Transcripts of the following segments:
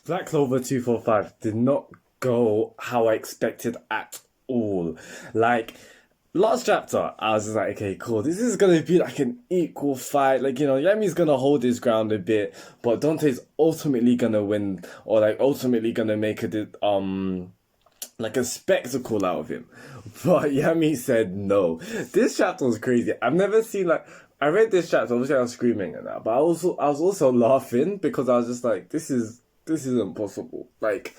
Black Clover 245 did not go how I expected at all. Like, last chapter, I was just like, okay, cool. This is gonna be like an equal fight. Like, Yami's gonna hold his ground a bit, but Dante's ultimately gonna win, or like ultimately gonna make like a spectacle out of him. But Yami said no. This chapter was crazy. I've never seen like I read this chapter, obviously I was screaming at that, but I was also laughing because I was just like, this isn't possible. Like,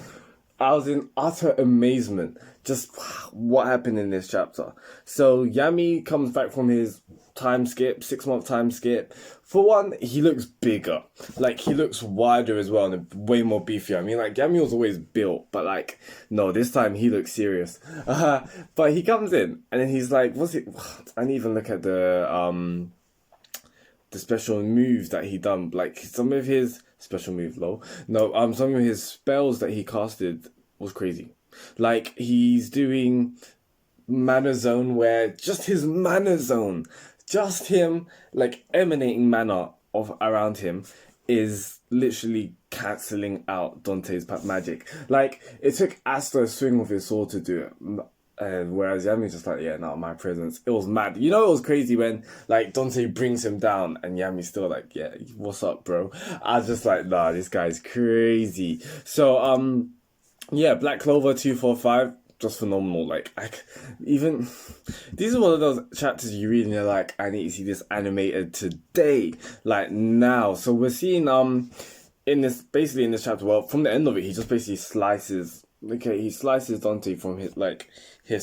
I was in utter amazement just what happened in this chapter. So Yami comes back from his time skip, 6 month time skip. For one, he looks bigger. Like, he looks wider as well and way more beefier. I mean, like, Yami was always built, but like, no, this time he looks serious. But he comes in and then he's like, what's it? I didn't even look at the special moves that he done. Like, some of his special move, lol. No, some of his spells that he casted was crazy. Like, he's doing mana zone where just his mana zone, just him like emanating mana of around him is literally cancelling out Dante's magic. Like, it took Asta a swing with his sword to do it. And whereas Yami's just like, yeah, no, my presence. It was mad. It was crazy when like Dante brings him down and Yami's still like, yeah, what's up, bro? I was just like, nah, this guy's crazy. So yeah, Black Clover 245, just phenomenal. Like, even these are one of those chapters you read and you're like, I need to see this animated today, like now. So we're seeing in this chapter, well, from the end of it, he just basically slices. Okay, he slices Dante from his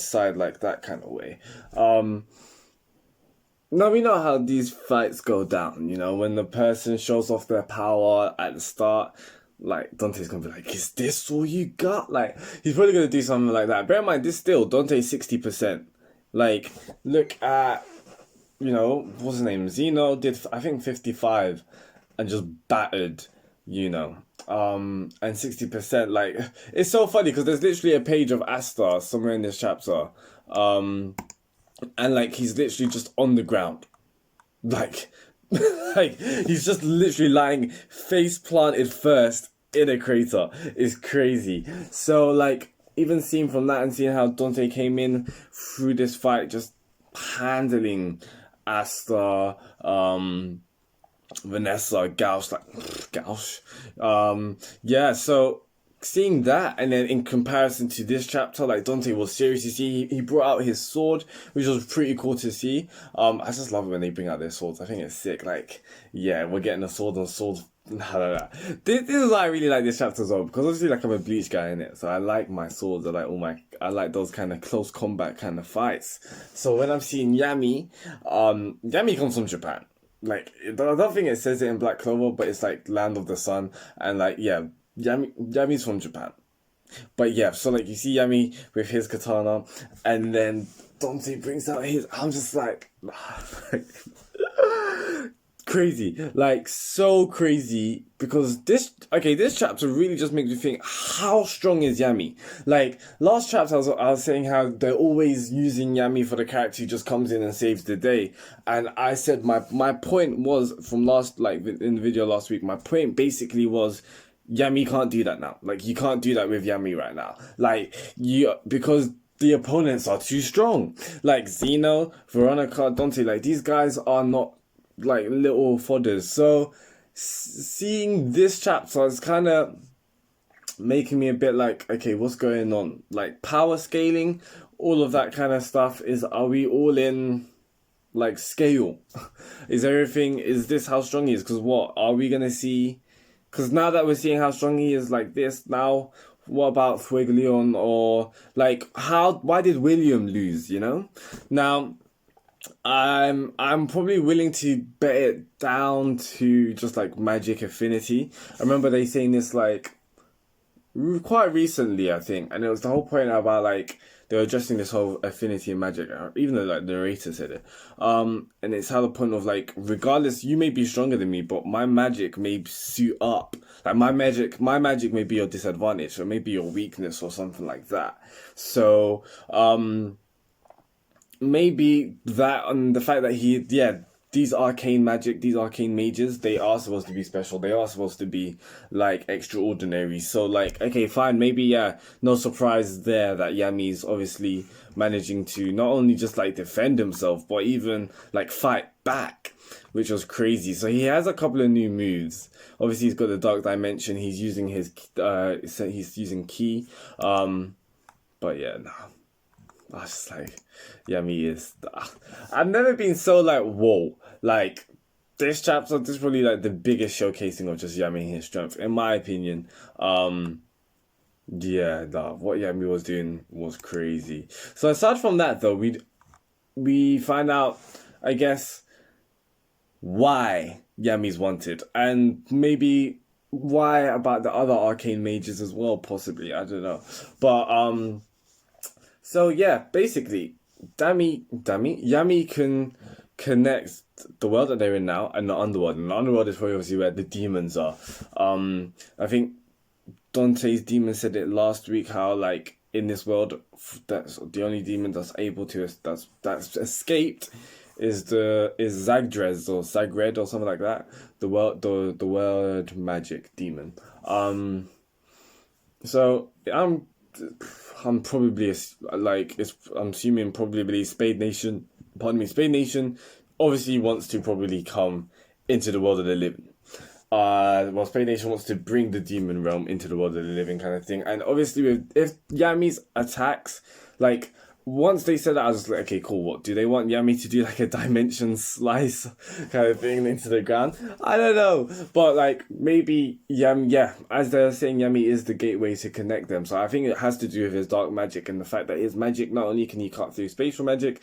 side like that kind of way. Now we know how these fights go down, when the person shows off their power at the start, like Dante's gonna be like, is this all you got? Like, he's probably gonna do something like that. Bear in mind, this still Dante's 60%. Like, look at, what's his name? Zeno did I think 55 and just battered, and 60%, like, it's so funny because there's literally a page of Asta somewhere in this chapter, and like he's literally just on the ground, like like he's just literally lying face planted first in a crater. It's crazy. So like, even seeing from that and seeing how Dante came in through this fight, just handling Asta, Vanessa, Gauch. Yeah, so seeing that, and then in comparison to this chapter, like Dante was serious. You see, he brought out his sword, which was pretty cool to see. I just love it when they bring out their swords. I think it's sick. Like, yeah, we're getting a sword on sword. Nah. This is why I really like this chapter as well, because obviously, like, I'm a Bleach guy in it, so I like my swords. I like those kind of close combat kind of fights. So when I'm seeing Yami, Yami comes from Japan. Like, I don't think it says it in Black Clover, but it's like Land of the Sun, and like, yeah, Yami's from Japan. But yeah, so like, you see Yami with his katana, and then Dante brings out his. I'm just like crazy, like so crazy, because this chapter really just makes me think, how strong is Yami? Like, last chapter I was saying how they're always using Yami for the character who just comes in and saves the day, and I said my point was from last, like, in the video last week, my point basically was, Yami can't do that now. Like, you can't do that with Yami right now, like, because the opponents are too strong. Like Zeno, Veronica, Dante, like, these guys are not like little fodders. So seeing this chapter is kind of making me a bit like, okay, what's going on? Like, power scaling, all of that kind of stuff. Are we all in like scale? Is this how strong he is? Because what are we gonna see? Because now that we're seeing how strong he is like this, now what about Fuegoleon? Or like, why did William lose, now? I'm probably willing to bet it down to just like magic affinity. I remember they saying this like quite recently, I think, and it was the whole point about like they were addressing this whole affinity in magic, even though like the narrator said it. And it's how the point of like, regardless, you may be stronger than me, but my magic may suit up. Like, my magic may be your disadvantage, or maybe your weakness, or something like that. So maybe that, and the fact that these arcane magic, these arcane mages, they are supposed to be special. They are supposed to be like extraordinary. So like, okay, fine, maybe yeah, no surprise there that Yami's obviously managing to not only just like defend himself, but even like fight back, which was crazy. So he has a couple of new moves. Obviously, he's got the Dark Dimension. He's using his he's using Ki. But yeah, no. I was just like, Yami is. I've never been so like, whoa. Like, this chapter, this is probably like the biggest showcasing of just Yami and his strength, in my opinion. Yeah, no, what Yami was doing was crazy. So aside from that, though, we find out, I guess, why Yami's wanted, and maybe why about the other arcane mages as well, possibly. I don't know, but so yeah, basically, Yami can connect the world that they're in now and the underworld. And the underworld is probably obviously where the demons are. I think Dante's demon said it last week how like in this world that's the only demon that's able to that's escaped is Zagdrez or Zagred or something like that. The word magic demon. So I'm probably I'm assuming probably Spade Nation. Pardon me, Spade Nation obviously wants to probably come into the world of the living. Well, Spade Nation wants to bring the demon realm into the world of the living, kind of thing. And obviously, if Yami's attacks, like once they said that, I was just like, okay, cool. What do they want Yami to do? Like a dimension slice kind of thing into the ground? I don't know, but like maybe yeah, as they're saying, Yami is the gateway to connect them. So I think it has to do with his dark magic and the fact that his magic, not only can he cut through spatial magic,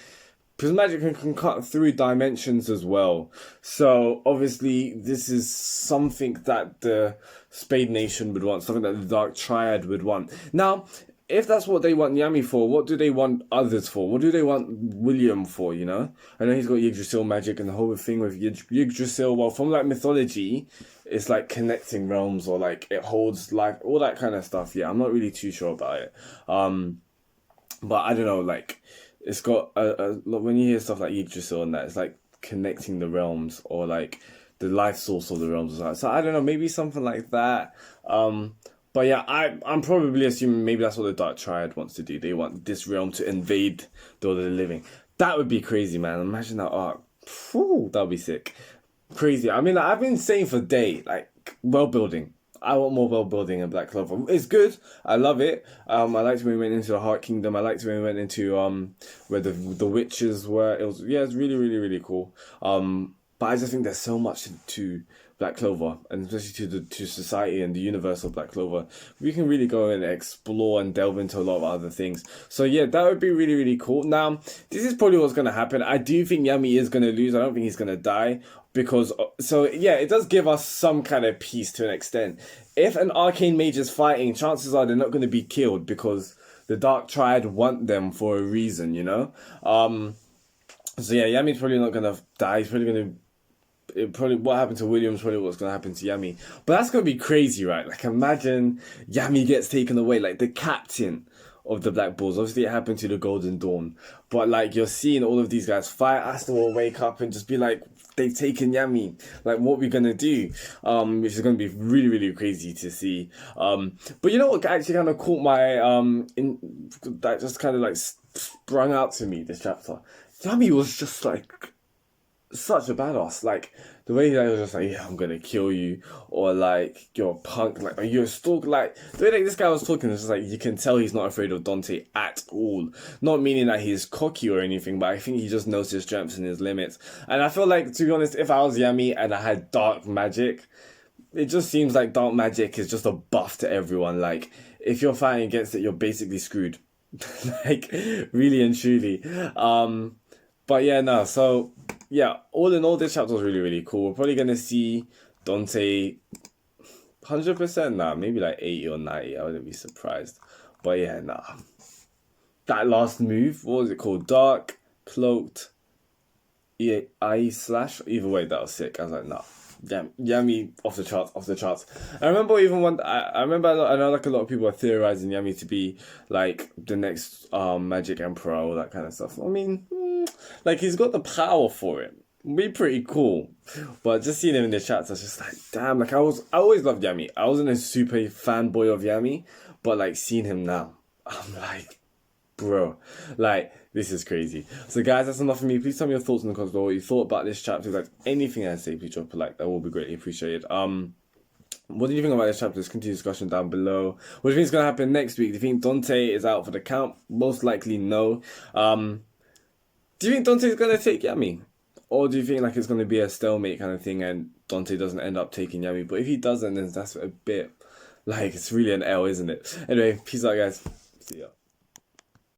because magic can cut through dimensions as well. So obviously this is something that the Spade Nation would want, something that the Dark Triad would want. Now, if that's what they want Yami for, what do they want others for? What do they want William for, you know? I know he's got Yggdrasil magic and the whole thing with Yggdrasil, well, from like mythology, it's like connecting realms or like it holds life, all that kind of stuff. Yeah, I'm not really too sure about it. But I don't know, like, it's got when you hear stuff like Yggdrasil and that, it's like connecting the realms or like the life source of the realms. So I don't know, maybe something like that. But yeah, I'm probably assuming maybe that's what the Dark Triad wants to do. They want this realm to invade the world of the living. That would be crazy, man. Imagine that arc. That would be sick. Crazy. I mean, like, I've been saying for days, like, world building. I want more world building in Black Clover. It's good. I love it. I liked when we went into the Heart Kingdom. I liked when we went into where the witches were. It's really, really, really cool. But I just think there's so much to Black Clover, and especially to society and the universe of Black Clover. We can really go and explore and delve into a lot of other things. So yeah, that would be really, really cool. Now, this is probably what's going to happen. I do think Yami is going to lose. I don't think he's going to die. Because, so yeah, it does give us some kind of peace to an extent. If an arcane mage is fighting, chances are they're not going to be killed because the Dark Triad want them for a reason, you know? So yeah, Yami's probably not going to die. He's probably going to what happened to William's probably what's going to happen to Yami. But that's going to be crazy, right? Like, imagine Yami gets taken away, like the captain of the Black Bulls. Obviously, it happened to the Golden Dawn. But, like, you're seeing all of these guys fight. Asta will wake up and just be like, they've taken Yami. Like, what are we going to do? Which is going to be really, really crazy to see. But you know what actually kind of caught my... that just kind of, like, sprung out to me, this chapter. Yami was just, like... such a badass. Like the way he was just like, yeah, I'm gonna kill you, or like you're a punk, like, are you a stalker? Like the way that this guy was talking is just like you can tell he's not afraid of Dante at all. Not meaning that he's cocky or anything, but I think he just knows his strengths and his limits. And I feel like, to be honest, if I was Yami and I had dark magic, it just seems like dark magic is just a buff to everyone. Like if you're fighting against it, you're basically screwed. Like really and truly. But yeah, no, so yeah, all in all, this chapter was really, really cool. We're probably going to see Dante 100%, nah, maybe like 80 or 90. I wouldn't be surprised. But yeah, nah. That last move, what was it called? Dark, Cloaked, I slash. Either way, that was sick. I was like, nah. Yami off the charts. I remember I know like a lot of people are theorizing Yami to be like the next magic emperor, all that kind of stuff. I mean, like he's got the power for it. be pretty cool. But just seeing him in the chats, I was just like, damn, like I always loved Yami. I wasn't a super fanboy of Yami, but like seeing him now, I'm like, bro, like this is crazy. So guys, that's enough for me. Please tell me your thoughts in the comments below. What you thought about this chapter. Like anything I say, please drop a like. That will be greatly appreciated. What do you think about this chapter? Let's continue discussion down below. What do you think is gonna happen next week? Do you think Dante is out for the count? Most likely no. Do you think Dante is gonna take Yami? Or do you think like it's gonna be a stalemate kind of thing and Dante doesn't end up taking Yami? But if he doesn't, then that's a bit like it's really an L, isn't it? Anyway, peace out guys. See ya.